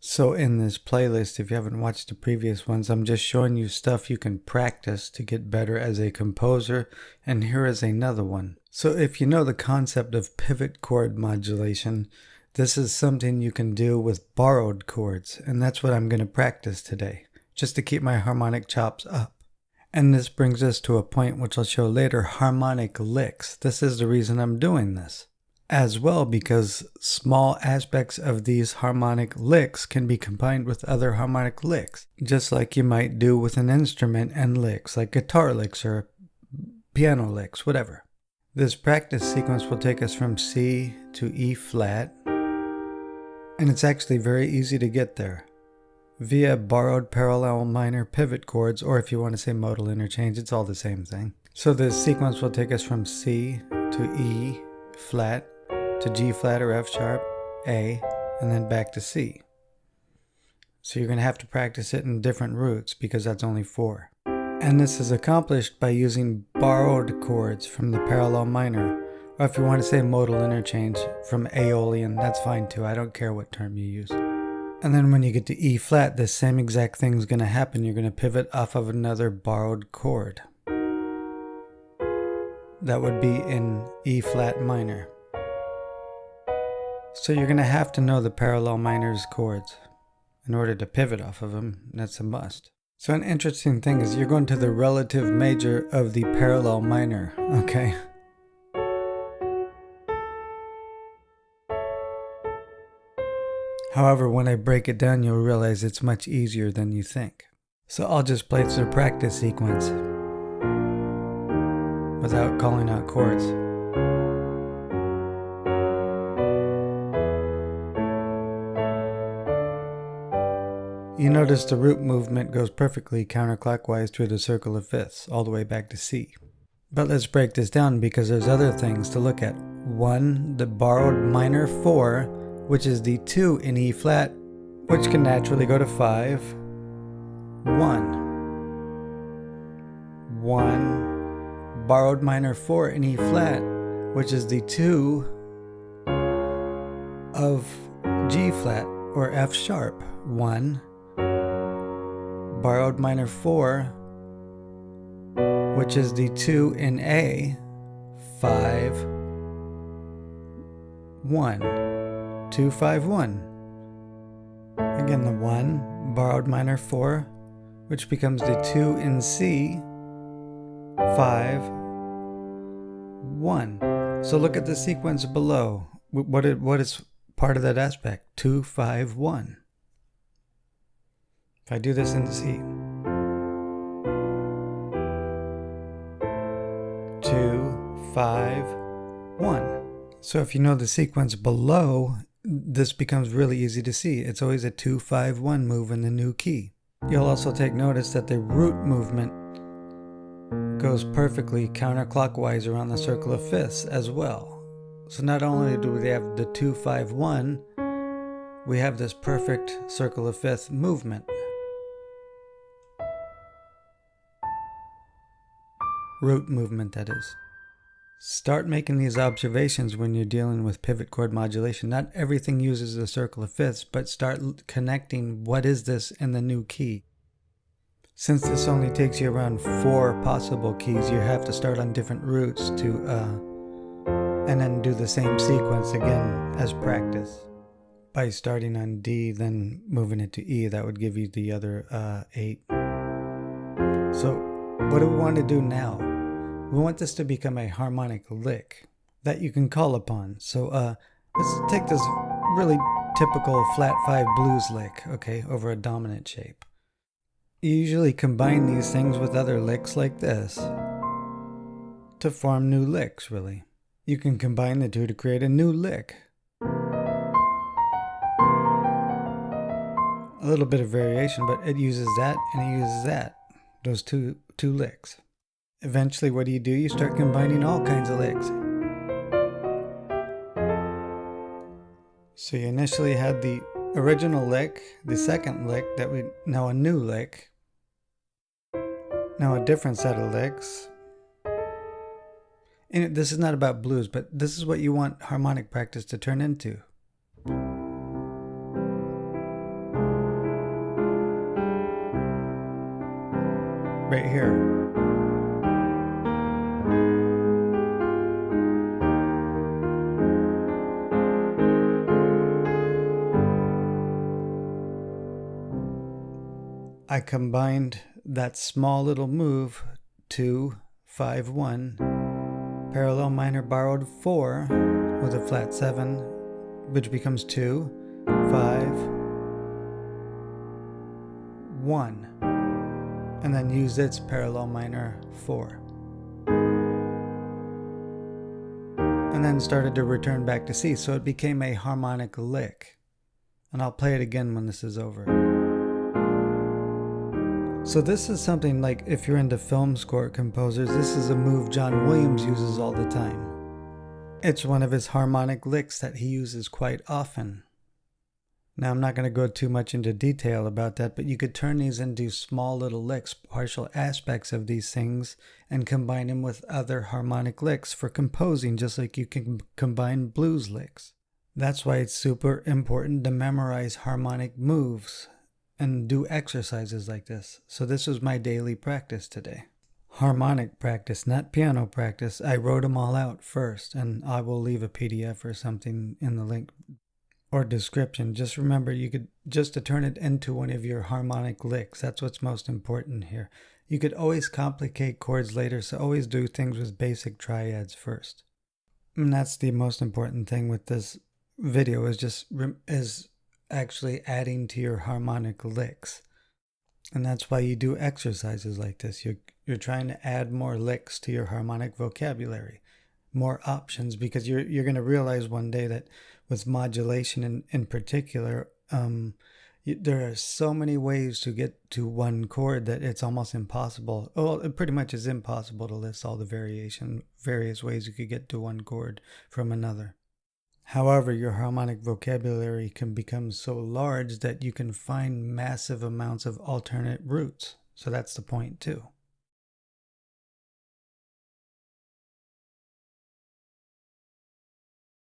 So in this playlist, if you haven't watched the previous ones, I'm just showing you stuff you can practice to get better as a composer, and here is another one. So if you know the concept of pivot chord modulation, this is something you can do with borrowed chords, and that's what I'm going to practice today, just to keep my harmonic chops up. And this brings us to a point which I'll show later, harmonic licks. This is the reason I'm doing this. As well, because small aspects of these harmonic licks can be combined with other harmonic licks, just like you might do with an instrument and licks, like guitar licks or piano licks, whatever. This practice sequence will take us from C to E flat, and it's actually very easy to get there via borrowed parallel minor pivot chords, or if you want to say modal interchange, it's all the same thing. So this sequence will take us from C to E flat, to G flat or F sharp, A, and then back to C. So you're going to have to practice it in different roots because that's only 4. And this is accomplished by using borrowed chords from the parallel minor, or if you want to say modal interchange, from Aeolian, that's fine too. I don't care what term you use. And then when you get to E flat, the same exact thing is going to happen. You're going to pivot off of another borrowed chord. That would be in E flat minor. So you're going to have to know the parallel minor's chords in order to pivot off of them. That's a must. So an interesting thing is you're going to the relative major of the parallel minor, okay? However, when I break it down, you'll realize it's much easier than you think. So I'll just play through the practice sequence without calling out chords. You notice the root movement goes perfectly counterclockwise through the circle of fifths, all the way back to C. But let's break this down because there's other things to look at. 1, the borrowed minor 4, which is the 2 in E flat, which can naturally go to 5. 1, borrowed minor 4 in E flat, which is the 2 of G flat or F sharp. 1, borrowed minor 4, which is the 2 in A, 5, 1, 2, 5, 1. Again, the 1, borrowed minor 4, which becomes the 2 in C, 5, 1. So look at the sequence below. What is part of that aspect? 2, 5, 1. If I do this in C, 2, 5, 1. So if you know the sequence below, this becomes really easy to see. It's always a 2, 5, 1 move in the new key. You'll also take notice that the root movement goes perfectly counterclockwise around the circle of fifths as well. So not only do we have the 2, 5, 1, we have this perfect circle of fifth movement. Root movement, that is. Start making these observations when you're dealing with pivot chord modulation. Not everything uses the circle of fifths, but start connecting what is this in the new key. Since this only takes you around 4 possible keys, you have to start on different roots to and then do the same sequence again as practice. By starting on D, then moving it to E, that would give you the other 8. So what do we want to do now? We want this to become a harmonic lick that you can call upon. So let's take this really typical flat 5 blues lick, okay, over a dominant shape. You usually combine these things with other licks like this to form new licks, really. You can combine the two to create a new lick. A little bit of variation, but it uses that and it uses that. Those two licks. Eventually, what do? You start combining all kinds of licks. So you initially had the original lick, the second lick, now a new lick, now a different set of licks. And this is not about blues, but this is what you want harmonic practice to turn into. right here. I combined that small little move, 2, 5, 1, parallel minor borrowed 4 with a flat 7, which becomes 2, 5, 1, and then use its parallel minor 4. And then started to return back to C, so it became a harmonic lick. And I'll play it again when this is over. So this is something like, if you're into film score composers, this is a move John Williams uses all the time. It's one of his harmonic licks that he uses quite often. Now I'm not going to go too much into detail about that, but you could turn these into small little licks, partial aspects of these things, and combine them with other harmonic licks for composing, just like you can combine blues licks. That's why it's super important to memorize harmonic moves and do exercises like this. So this was my daily practice today. Harmonic practice, not piano practice. I wrote them all out first, and I will leave a PDF or something in the link or description. Just remember, you could just to turn it into one of your harmonic licks. That's what's most important here. You could always complicate chords later, so always do things with basic triads first. And that's the most important thing with this video, is actually adding to your harmonic licks. And that's why you do exercises like this. You're trying to add more licks to your harmonic vocabulary, more options, because you're going to realize one day that with modulation in particular, there are so many ways to get to one chord that it's almost impossible. Well, it pretty much is impossible to list all the various ways you could get to one chord from another. However, your harmonic vocabulary can become so large that you can find massive amounts of alternate roots. So that's the point too.